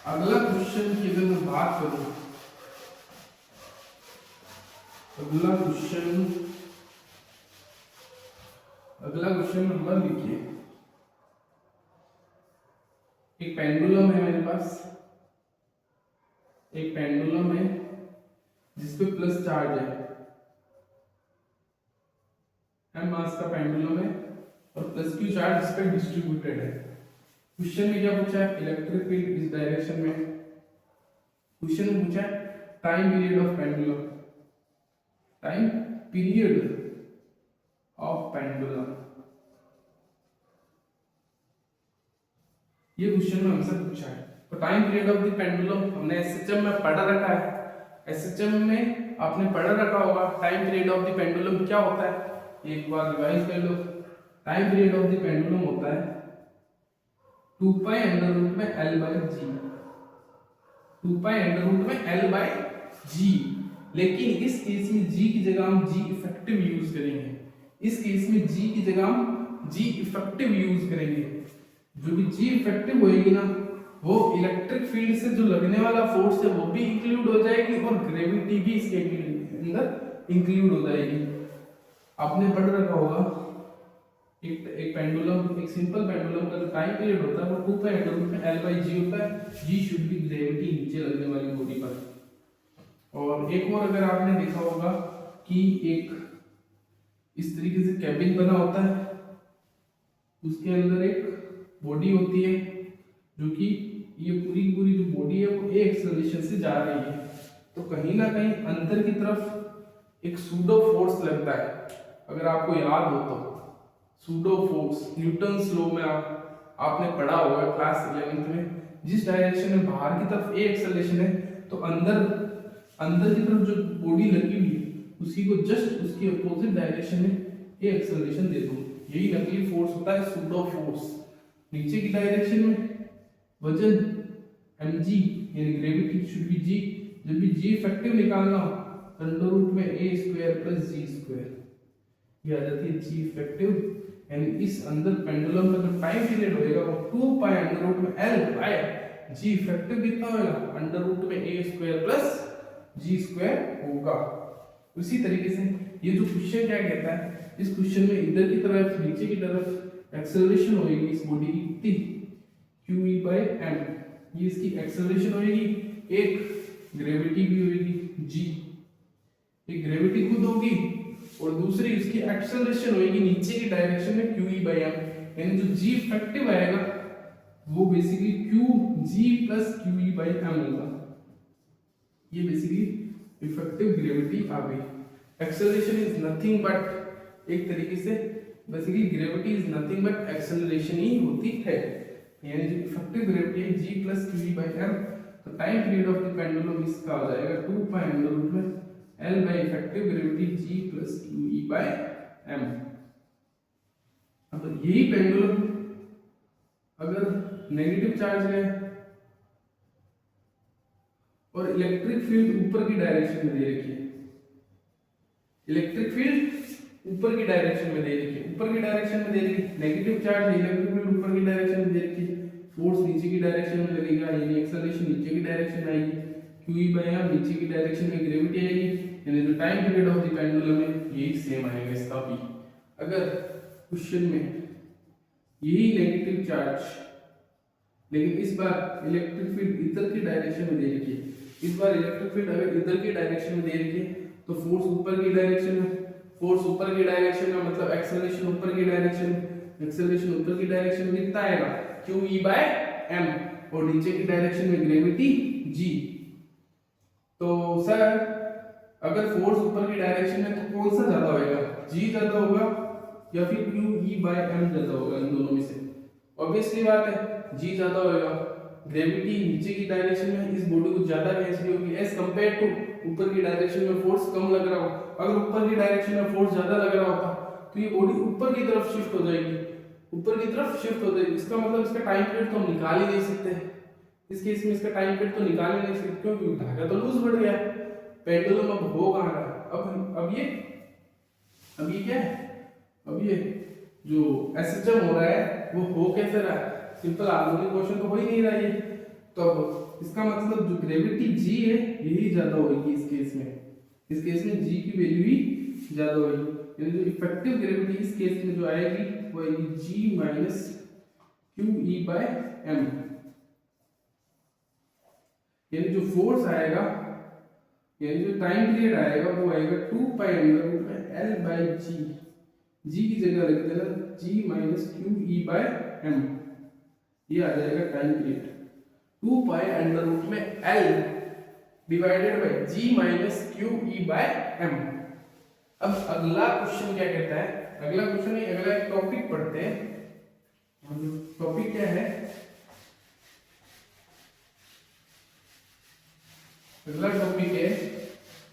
अगला क्वेश्चन की अगर मैं बात करूं, अगला क्वेश्चन नंबर लिखिए। एक पेंडुलम है मेरे पास, एक पेंडुलम है जिसपे प्लस चार्ज है, m मास का पेंडुलम है और प्लस क्यू चार्ज इस पे डिस्ट्रीब्यूटेड है। क्वेश्चन में क्या पूछा है? इलेक्ट्रिक फील्ड इस डायरेक्शन में। क्वेश्चन में पूछा है time period of pendulum, time period of pendulum, ये क्वेश्चन में हमसे पूछा है। और time period of the pendulum हमने एसएचएम में पढ़ रखा है। एसएचएम में आपने पढ़ रखा होगा time period of the pendulum क्या होता है, एक बार रिवाइज कर लो। Time period of the pendulum होता है 2 पाई अंडर रूट में L by g, 2 pi under root में L बाय जी। लेकिन इस केस में जी की जगह हम जी इफेक्टिव यूज करेंगे। इस केस में जी की जगह हम जी इफेक्टिव यूज करेंगे। जो भी जी इफेक्टिव होएगी ना, वो इलेक्ट्रिक फील्ड से जो लगने वाला फोर्स है वो भी इंक्लूड हो जाएगी और ग्रेविटी भी इसके अंदर इंक्लूड हो जाएगी। आपने पढ़ रखा होगा एक पेंडुलम, एक सिंपल पेंडुलम का जो टाइम पीरियड होता है वो 2 पाई अंडर रूट में L बाय जी होता है। जी शुड बी ग्रेविटी नीचे लगने वाली बॉडी पर। और एक और अगर आपने देखा होगा कि एक इस तरीके से कैबिन बना होता है, उसके अंदर एक बॉडी होती है जो कि ये पूरी पूरी जो बॉडी है वो ए एक्सेलरेशन से जा रही है, तो कहीं ना कहीं अंदर की तरफ एक सूडो फोर्स लगता है। अगर आपको याद हो तो सूडो फोर्स न्यूटन्स लॉ में आपने पढ़ा होगा क्लास 11th में, जिस डायरेक्शन में बाहर की तरफ ए एक्सेलरेशन है तो अंदर की तरफ जो बॉडी लगी हुई है उसी को जस्ट उसकी अपोजिट डायरेक्शन में ए एक्सेलरेशन दे दो। यही नकली फोर्स होता है सूडो फोर्स। नीचे की डायरेक्शन में वजन mg यानी ग्रेविटी शुड बी g, जब भी g इफेक्टिव निकालना हो अंडर रूट में a square plus g square, ये आ जाती है g इफेक्टिव। यानी इस अंदर पेंडुलम का जो टाइम पीरियड होएगा वो 2 पाई अंडर रूट में L बाय g इफेक्टिव कितना होएगा अंडर रूट में a square plus g square होगा। उसी तरीके से ये जो क्वेश्चन क्या कहता है, इस क्वेश्चन में इधर की तरफ नीचे की तरफ एक्सेलरेशन होएगी इस बॉडी की कितनी QE बाय m, ये इसकी एक्सेलरेशन होएगी, एक ग्रेविटी भी होएगी g, एक ग्रेविटी खुद होगी और दूसरी उसकी एक्सेलरेशन होएगी नीचे की डायरेक्शन में QE बाय m। यानी जो g इफेक्टिव आएगा वो basically QG plus QE by m होगा। ये बेसिकली इफेक्टिव ग्रेविटी आ गई। एक्सेलरेशन इज नथिंग बट, एक तरीके से basically gravity is nothing but acceleration ही होती है। यानी जो इफेक्टिव ग्रेविटी है g plus QE by m, तो time period of the pendulum इसका हो जाएगा 2 पाई अंडर रूट में L by effective gravity g plus QE by m। अब यही पेंडुलम अगर नेगेटिव चार्ज है और इलेक्ट्रिक फील्ड ऊपर की डायरेक्शन में दे रखी है, इलेक्ट्रिक फील्ड ऊपर की डायरेक्शन में दे रखी है, ऊपर की डायरेक्शन में दे रखी है, नेगेटिव चार्ज है, इलेक्ट्रिक फील्ड ऊपर की डायरेक्शन में दे रखी है, फोर्स नीचे की डायरेक्शन में लगेगा यानी एक्सेलरेशन नीचे की डायरेक्शन में आएगी, QE बाय m नीचे की डायरेक्शन में ग्रेविटी आएगी, यानी जो time period of the pendulum है यही सेम आएगा इसका भी। अगर क्वेश्चन में यही नेगेटिव चार्ज, लेकिन इस बार इलेक्ट्रिक फील्ड इधर की डायरेक्शन में दे रखी है, इस बार इलेक्ट्रिक फील्ड अगर इधर की डायरेक्शन में दे रखी है तो फोर्स ऊपर की डायरेक्शन में, फोर्स ऊपर की डायरेक्शन में मतलब एक्सेलरेशन ऊपर की डायरेक्शन, एक्सेलरेशन ऊपर की डायरेक्शन में कितना आएगा QE बाय m, और नीचे की डायरेक्शन में ग्रेविटी g। तो सर अगर फोर्स ऊपर की डायरेक्शन में तो कौन सा ज्यादा होगा, g ज्यादा होगा या फिर QE बाय m ज्यादा होगा? इन दोनों में से ऑब्वियसली बात है g ज्यादा होगा। ग्रेविटी नीचे की डायरेक्शन में इस बॉडी को ज्यादा वेंसिटी होगी एज कंपेयर टू ऊपर की डायरेक्शन में फोर्स कम लग रहा हो। अगर ऊपर की डायरेक्शन में फोर्स ज्यादा लग रहा होता तो ये बॉडी ऊपर की तरफ शिफ्ट हो जाएगी, ऊपर की तरफ शिफ्ट हो जाएगी। इसका मतलब इसका टाइम पीरियड तो हम निकाल ही नहीं सकते, इस केस में इसका टाइम पीरियड तो निकाल ही नहीं सकते क्योंकि धागा तो लूज बढ़ गया। पेंडुलम अब हो कहां रहा, अब ये क्या है, अब ये जो एसएचएम हो रहा है वो हो कैसे रहा है, सिंपल हार्मोनिक क्वेश्चन तो हो ही नहीं रहा है। तो इसका मतलब जो ग्रेविटी g है यही ज्यादा होगी इस केस में, इस केस में g की वैल्यू ही ज्यादा होगी। यानी जो इफेक्टिव ग्रेविटी इस केस में जो आएगी वो आएगी g minus QE by m। यानी जो फोर्स आएगा, यानी जो टाइम पीरियड आएगा वो आएगा 2 पाई अंडर रूट में L बाय g, g की जगह लिख देना g minus QE by m, ये आ जाएगा time period 2 pi under root में L divided by g minus QE by m। अब अगला क्वेश्चन क्या कहता है, अगला क्वेश्चन नहीं, अगला एक टॉपिक पढ़ते हैं। टॉपिक क्या है, अगला टॉपिक है,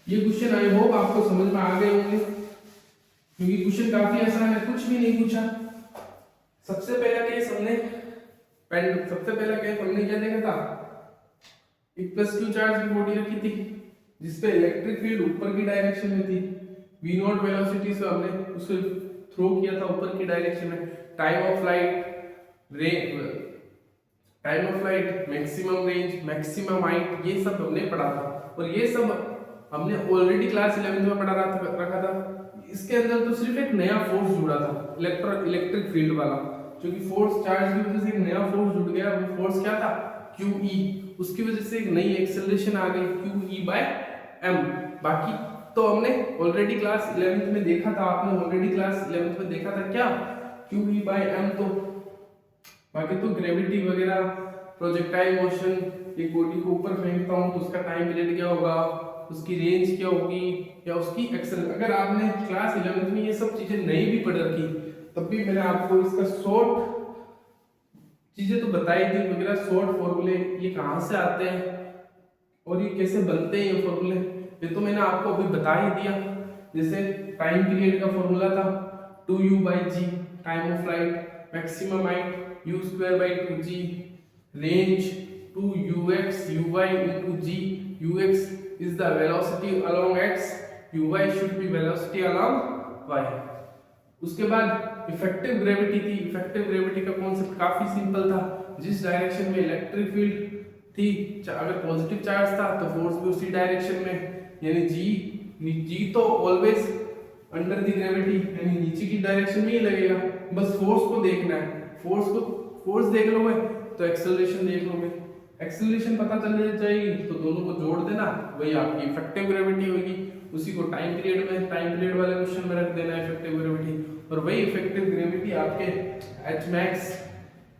ये क्वेश्चन आई होप आपको समझ में आ गए होंगे क्योंकि क्वेश्चन काफी आसान है, कुछ भी नहीं पूछा। सबसे पहला केस हमने क्या देखा था, एक +q चार्ज की बॉडी रखी थी जिसपे इलेक्ट्रिक फील्ड ऊपर की डायरेक्शन में थी, v0 वेलोसिटी से हमने उसे थ्रो किया था ऊपर की डायरेक्शन में। Time of flight, maximum range, maximum height, ये सब हमने पढ़ा था और ये सब हमने ऑलरेडी क्लास 11 में रखा था। इसके अंदर तो सिर्फ एक नया फोर्स जुड़ा था, इलेक्ट्रिक फील्ड वाला, जो कि फोर्स चार्ज की वजह से एक नया फोर्स जुड़ गया। वो फोर्स क्या था, QE, उसकी वजह से एक नई एक्सेलरेशन आ गई QE/m। बाकी तो हमने ऑलरेडी क्लास 11th में देखा था, आपने ऑलरेडी क्लास 11th में देखा था क्या, QE/m। तो बाकी तो ग्रेविटी वगैरह, प्रोजेक्टाइल मोशन, एक बॉडी को ऊपर फेंकता हूँ तो उसका टाइम पीरियड क्या होगा, उसकी रेंज क्या होगी, या उसकी एक्सेल। अगर आपने क्लास 11th में ये सब चीजें नहीं भी पढ़ रखी तब भी मैंने आपको इसका शॉर्ट चीजें तो बताई थी वगैरह, शॉर्ट फॉर्मूले ये कहाँ से आते हैं और ये कैसे बनते हैं ये फॉर्मूले, ये तो मैंने आपको अभी बता ही दिया। जैसे टाइम पीरियड का फॉर्मूला था 2u/g, time of flight, maximum height u²/2g, range 2ux uy into g, ux is the velocity along x, uy should be velocity along y। उसके बाद इफेक्टिव ग्रेविटी थी। इफेक्टिव ग्रेविटी का कॉन्सेप्ट काफी सिंपल था, जिस डायरेक्शन में इलेक्ट्रिक फील्ड थी, अगर पॉजिटिव चार्ज था तो फोर्स भी उसी डायरेक्शन में, यानी जी तो ऑलवेज अंडर द ग्रेविटी, यानी नीचे की डायरेक्शन में ही लगेगा। बस फोर्स को देखना है, फोर्स देख लोगे तो एक्सेलरेशन देख लोगे, एक्सेलरेशन पता चल जाएगी तो दोनों को जोड़ देना, वही आपकी इफेक्टिव ग्रेविटी होगी। उसी को टाइम पीरियड वाले क्वेश्चन में रख देना इफेक्टिव ग्रेविटी, और वही इफेक्टिव ग्रेविटी आपके Hmax,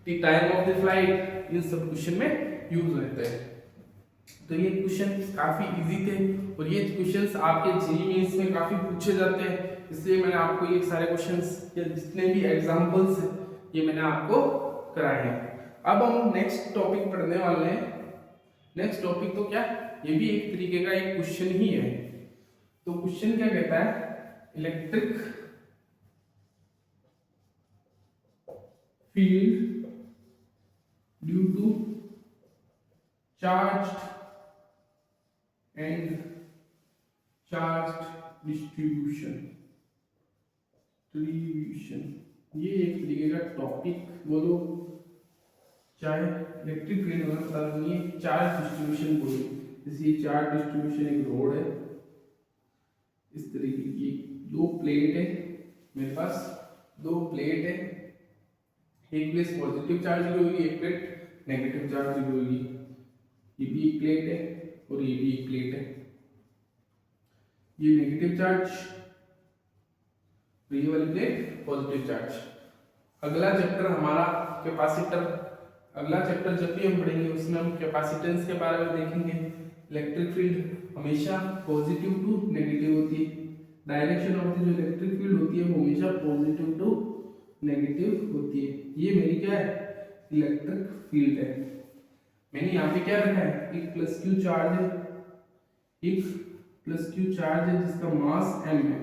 the time of the flight, इन सब क्वेश्चन में यूज होते हैं। तो ये क्वेश्चन काफी इजी थे और ये क्वेश्चंस आपके जेईई मेंस में काफी पूछे जाते हैं, इसलिए मैंने आपको ये सारे क्वेश्चंस या जितने भी एग्जांपल्स हैं ये मैंने आपको कराए हैं। अब हम नेक्स्ट टॉपिक पढ़ने वाले हैं। नेक्स्ट टॉपिक तो क्या, ये भी एक तरीके का एक क्वेश्चन ही है। तो क्वेश्चन क्या कहता है, electric field due to charged and charged distribution, ये एक तरीके का टॉपिक बोलो, चाहे इलेक्ट्रिक फील्ड होना पता नहीं है, चार्ज डिस्ट्रीब्यूशन बोलो। जैसे ये चार्ज डिस्ट्रीब्यूशन, एक रोड है, इस तरीके की दो प्लेट है मेरे पास, दो प्लेट है, एक प्लेट पॉजिटिव चार्ज की होगी, एक प्लेट नेगेटिव चार्ज की होगी। ये भी एक प्लेट है और ये भी एक प्लेट है, ये नेगेटिव चार्ज, ये वाली प्लेट पॉजिटिव चार्ज। अगला चैप्टर हमारा कैपेसिटर, अगला चैप्टर जब भी हम पढ़ेंगे उसमें हम कैपेसिटेंस के बारे में देखेंगे। इलेक्ट्रिक फील्ड हमेशा पॉजिटिव टू नेगेटिव होती है, डायरेक्शन ऑफ द जो इलेक्ट्रिक फील्ड होती है वो हमेशा पॉजिटिव टू नेगेटिव होती है। ये मेरी क्या है, इलेक्ट्रिक फील्ड है। मैंने यहाँ पे क्या रखा है, एक +q चार्ज है, एक +q चार्ज है जिसका मास m है,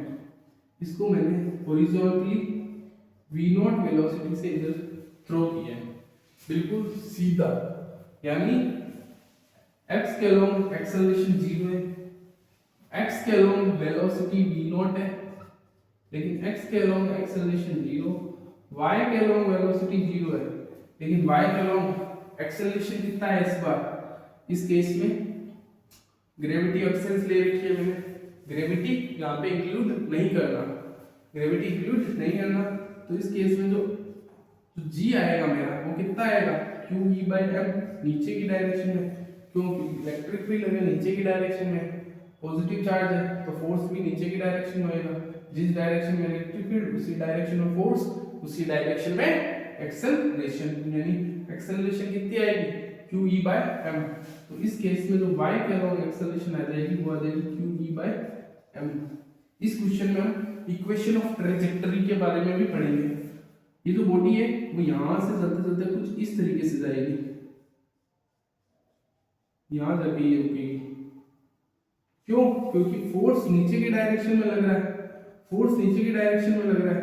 इसको मैंने हॉरिजॉन्टली v0 वेलोसिटी से इधर थ्रो किया है, बिल्कुल सीधा, यानी x के अलोंग एक्सेलरेशन 0 है, x के अलोंग वेलोसिटी v0 है, लेकिन x के अलोंग एक्सेलरेशन 0, y के अलोंग वेलोसिटी 0 है, लेकिन y के अलोंग एक्सेलरेशन कितना है इस बार, इस केस में ग्रेविटी एब्सेंस ले रखी है मैंने, ग्रेविटी यहाँ पे इंक्लूड नहीं करना, ग्रेविटी इंक्लूड नहीं करना, तो इस केस में जो g आएगा मेरा वो कितना आएगा, QE/m, नीचे की डायरेक्शन में, क्योंकि इलेक्ट्रिक फील्ड अगर नीचे की डायरेक्शन में, पॉजिटिव चार्ज है तो फोर्स भी नीचे की डायरेक्शन में होएगा, जिस डायरेक्शन में इलेक्ट्रिक फील्ड उसी डायरेक्शन में फोर्स, उसी डायरेक्शन में एक्सेलरेशन, यानी एक्सेलरेशन कितनी आएगी, QE/m। तो इस केस में जो y के अलोंग एक्सेलरेशन आ जाएगी वो आ जाएगी QE/m। इस क्वेश्चन में हम इक्वेशन ऑफ ट्रेजेक्टरी के बारे में भी पढ़ेंगे। ये जो बॉडी है वो यहाँ से चलते चलते कुछ इस तरीके से जाएगी, यहाँ जाके ये रुकेगी, क्यों? क्योंकि फोर्स नीचे की डायरेक्शन में लग रहा है, फोर्स नीचे की डायरेक्शन में लग रहा है,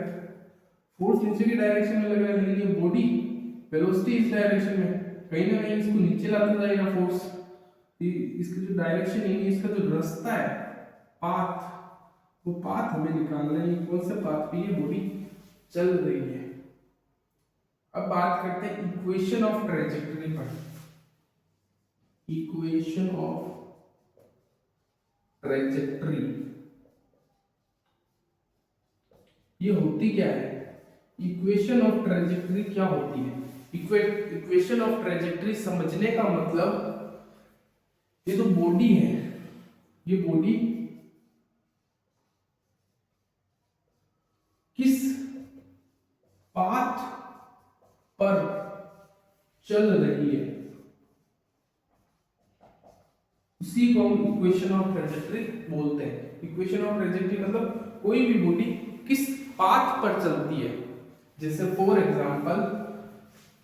फोर्स नीचे की डायरेक्शन में लग रहा है, लेकिन ये बॉडी वेलोसिटी इस डायरेक्शन में, कहीं ना कहीं इसको नीचे लाता जाएगा फोर्स। इसकी जो डायरेक्शन है, इसका जो रास्ता है, पाथ, वो पाथ हमें निकालना है, कौन से पाथ पे ये बॉडी चल रही है। अब बात करते हैं इक्वेशन ऑफ ट्रेजेक्टरी पर। इक्वेशन ऑफ ट्रेजेक्टरी ये होती क्या है? इक्वेशन ऑफ ट्रेजेक्टरी क्या होती है? इक्वेशन ऑफ ट्रेजेक्टरी समझने का मतलब, ये जो बॉडी है, ये बॉडी किस पाथ पर चल रही है, उसी को हम इक्वेशन ऑफ ट्रेजेक्टरी बोलते हैं। इक्वेशन ऑफ ट्रेजेक्टरी मतलब कोई भी बॉडी किस पाथ पर चलती है। जैसे फॉर एग्जांपल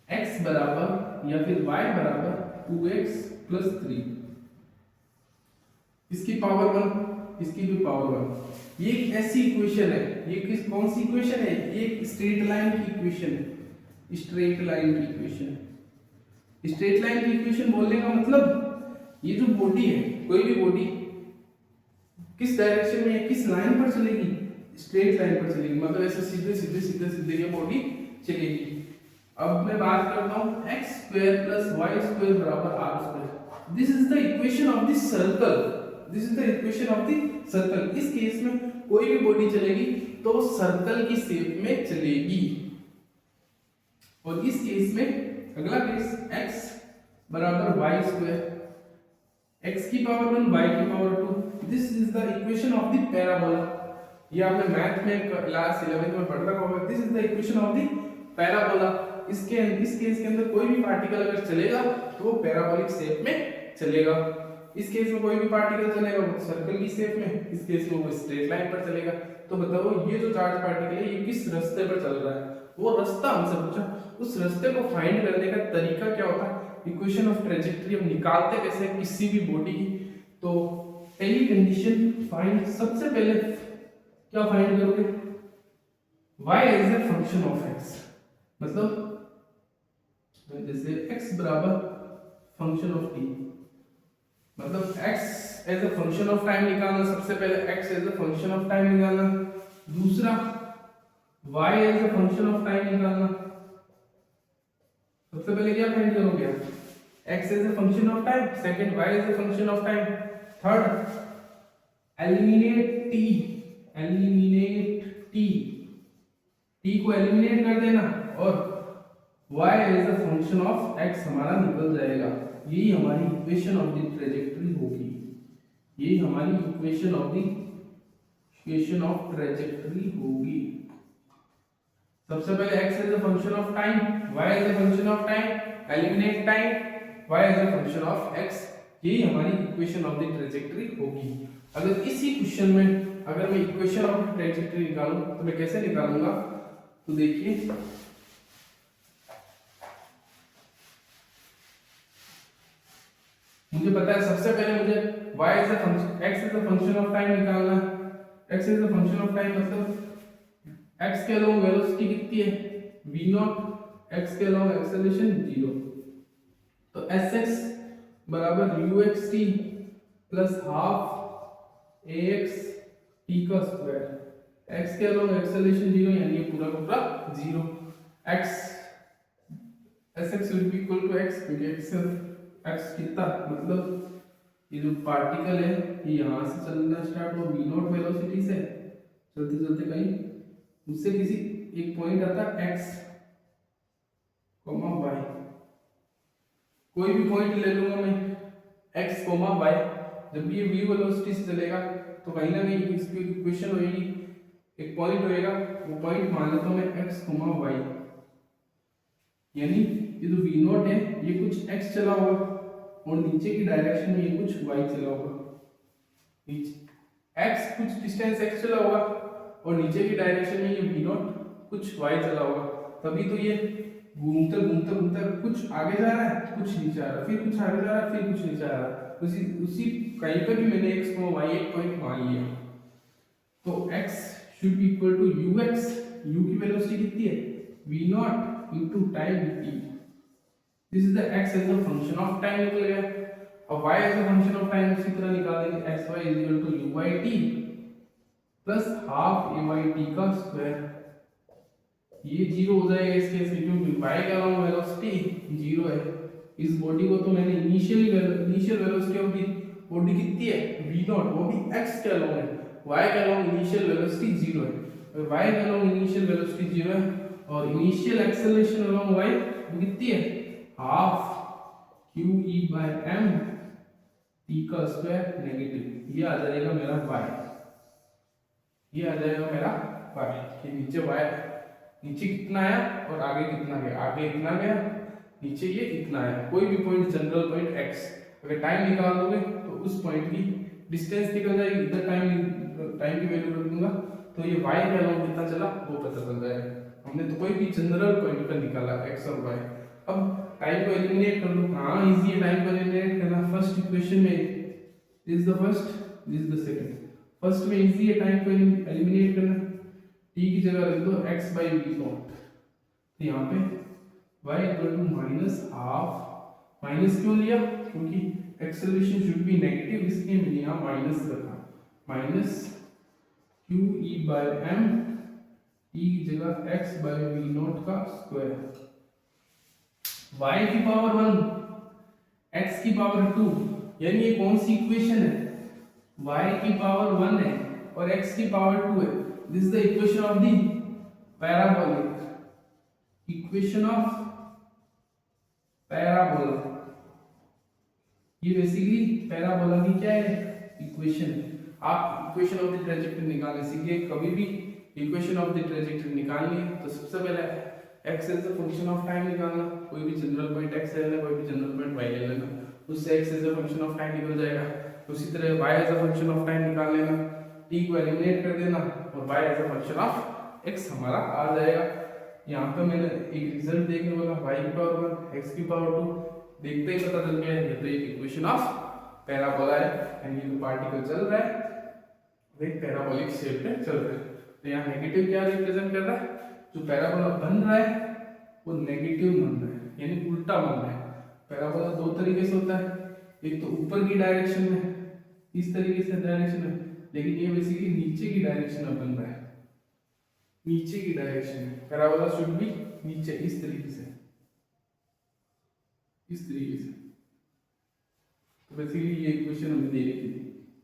x बराबर या फिर y बराबर 2x प्लस 3, इसकी पावर 1, इसकी भी पावर 1। ये एक ऐसी इक्वेशन है, ये कौन सी इक्वेशन है? ये एक स्ट्रेट लाइन की इक्वेशन है, स्ट्रेट लाइन की इक्वेशन। स्ट्रेट लाइन की इक्वेशन बोलने का मतलब, ये जो बॉडी है, कोई भी बॉडी किस डायरेक्शन में, किस लाइन पर चलेगी? स्ट्रेट लाइन पर चलेगी, मतलब ऐसे सीधे सीधे सीधे सीधे ये बॉडी चलेगी। अब मैं बात करता हूँ x square plus Y square बराबर r square. This is the equation of the circle, this is the equation of the circle. इस केस में कोई भी बॉडी चलेगी तो सर्कल की शेप में चलेगी। और इस केस में अगला केस x बराबर वाई स्क्वायर, x की पावर 1 y की power 2, this is the equation of the parabola. ये आपने मैथ में क्लास 11 में पढ़ रखा होगा। This is the equation of the parabola. इस केस के अंदर कोई भी पार्टिकल अगर चलेगा तो वो पैराबोलिक शेप में चलेगा। इस केस में कोई भी पार्टिकल चलेगा वो सर्कल की शेप में, इस केस में वो स्ट्रेट लाइन पर चलेगा। तो बताओ ये जो चार्ज पार्टिकल है ये किस रास्ते पर चल रहा है? वो रास्ता हमसे पूछा, उस रास्ते को फाइंड करने का तरीका क्या होता है? इक्वेशन ऑफ ट्रेजेक्टरी हम निकालते कैसे किसी भी बॉडी की? तो पहली कंडीशन फाइंड, सबसे पहले क्या फाइंड करोगे? y is a function of x, मतलब जैसे x बराबर फंक्शन ऑफ t, मतलब x as a function of time निकालना। सबसे पहले x as a function of time निकालना, दूसरा y as a function of time निकालना। सबसे पहले क्या फाइंड करोगे? x as a function of time, second y as a function of time, third eliminate t, eliminate t को एलिमिनेट कर देना और y as a function of x हमारा निकल जाएगा। यही हमारी इक्वेशन ऑफ द ट्रेजेक्टरी होगी, यही हमारी इक्वेशन ऑफ ट्रेजेक्टरी होगी। सबसे पहले x as a function of time, y as a function of time, eliminate time, y as a function of x, यही हमारी इक्वेशन ऑफ द ट्रेजेक्टरी होगी। अगर इसी क्वेश्चन में अगर मैं इक्वेशन ऑफ ट्रेजेक्टरी निकालूं तो मैं कैसे निकालूंगा? तो देखिए, मुझे पता है सबसे पहले मुझे y as a function, x as a function of time निकालना है। x as a function of time मतलब x के अलोंग वेलोसिटी कितनी है? v0, x के अलोंग एक्सेलरेशन 0। तो sx बराबर uxt plus half ax t का स्क्वायर, x के अलोंग एक्सेलरेशन 0 यानी ये पूरा का पूरा 0। x sx will be equal to x, क्योंकि x कितना, मतलब ये जो पार्टिकल है ये यहाँ से चलना स्टार्ट हो v0 वेलोसिटी से, चलते चलते कहीं उससे किसी एक पॉइंट आता है x, y, कोई भी पॉइंट ले लूंगा मैं x, y। जब ये v वेलोसिटी से चलेगा तो कहीं ना कहीं इसकी इक्वेशन होगी, एक पॉइंट होएगा, वो पॉइंट मान लेता हूं मैं x, y, यानी ये जो v0 है ये कुछ x चला होगा और नीचे की डायरेक्शन में ये कुछ y चला होगा। x कुछ डिस्टेंस x चला होगा और नीचे की डायरेक्शन में ये v0 कुछ y चला होगा, तभी तो ये घूमते घूमते घूमते कुछ आगे जा रहा है, कुछ नीचे आ रहा है, फिर कुछ आगे जा रहा है, फिर कुछ नीचे आ रहा है। उसी उसी कहीं पे भी मैंने x y एक पॉइंट मान लिया, तो x should be equal to ux। u की वेलोसिटी कितनी है, v0 into time t। This is the x as a function of time निकल गया। अब y as a function of time उसी तरह निकाल देंगे, xy is equal to u/t plus half a/t का स्क्वायर। ये जीरो हो जाएगा इस केस में, क्योंकि y का अलोंग वेलोसिटी जीरो है। इस बॉडी को तो मैंने initial velocity of the body कितनी है, v0, वो भी x के अलोंग है। y के अलोंग इनिशियल वेलोसिटी जीरो है, और y के अलोंग इनिशियल वेलोसिटी जीरो है, और इनिशियल एक्सेलरेशन अलोंग y वो कितनी है, हाफ qE/m t का स्क्वायर नेगेटिव। ये आ जाएगा मेरा y, ये आ जाएगा मेरा y। कि नीचे y नीचे कितना आया और आगे कितना गया, आगे इतना गया, नीचे ये इतना आया। कोई भी पॉइंट, जनरल पॉइंट x, अगर टाइम निकाल दोगे तो उस पॉइंट की डिस्टेंस निकल जाएगी। इधर टाइम की वैल्यू रख दूंगा तो ये y के अलावा कितना चला वो पता चल जाएगा। हमने तो कोई भी जनरल पॉइंट का निकाला x और y। अब टाइम को एलिमिनेट कर लो। हाँ इजी है टाइम को एलिमिनेट करना। फर्स्ट इक्वेशन में this is the first, this is the second. First में इजी है टाइम को एलिमिनेट करना। t की जगह रख दो x by v0, तो यहाँ पे y equal to minus half. Minus क्यों लिया, क्योंकि एक्सेलरेशन शुड बी नेगेटिव, इसलिए मैंने यहाँ माइनस रखा। माइनस qE/m, t की जगह x by v0 का स्क्वायर। y की पावर 1 x की पावर 2, यानी ये कौन सी इक्वेशन है, y की पावर 1 है और x की पावर 2 है। This is the equation of the parabolic, equation of parabola। ये बेसिकली पैराबोला की क्या है, इक्वेशन है। आप इक्वेशन ऑफ द ट्रेजेक्टरी निकालने सीखिए। कभी भी इक्वेशन ऑफ द ट्रेजेक्टरी निकालनी है तो सबसे पहले x as a function of time निकालना। कोई भी जनरल पॉइंट x ले लेना, कोई भी जनरल पॉइंट y ले लेना, उससे x as a function of time निकल जाएगा। उसी तरह y as a function of time निकाल लेना, t को एलिमिनेट कर देना और y as a function of x हमारा आ जाएगा। यहाँ पे मैंने एक रिजल्ट देखने वाला, y की पावर 1 x की पावर 2, देखते ही पता चल गया ये तो एक इक्वेशन ऑफ पैराबोला है। यानी ये पार्टिकल चल रहा है वो एक पैराबोलिक शेप में चल रहा है। तो यहाँ नेगेटिव क्या रिप्रेजेंट कर रहा है, जो पैराबोला बन रहा है वो नेगेटिव बन रहा है, यानी उल्टा बन रहा है। पैराबोला दो तरीके से होता है, एक तो ऊपर की डायरेक्शन में, इस तरीके से डायरेक्शन में, लेकिन ये बेसिकली नीचे की डायरेक्शन में बन रहा है, नीचे की डायरेक्शन में। पैराबोला शुड बी नीचे, इस तरीके से, इस तरीके से। तो बेसिकली ये इक्वेशन हमें दे रखी थी,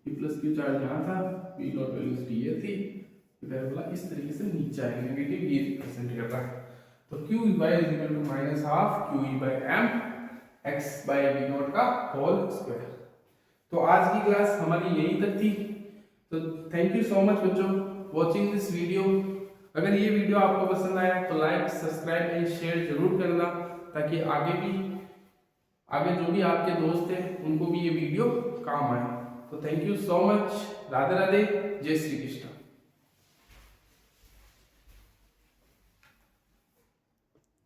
ये प्लस क्यू चार्ज यहाँ था, v डॉट वेलोसिटी ये थी, पैराबोला इस तरीके से नीचे आएगा, नेगेटिव ये रिप्रेजेंट कर रहा है। तो q y is equal to minus half qE/m x by v0 का होल स्क्वायर। तो आज की क्लास हमारी यहीं तक थी। तो थैंक यू सो मच बच्चों वॉचिंग दिस वीडियो। अगर ये वीडियो आपको पसंद आया तो लाइक, सब्सक्राइब एंड शेयर जरूर करना, ताकि आगे जो भी आपके दोस्त हैं उनको भी ये वीडियो काम आए। तो thank you so much. Radhe Radhe, जय श्री कृष्ण।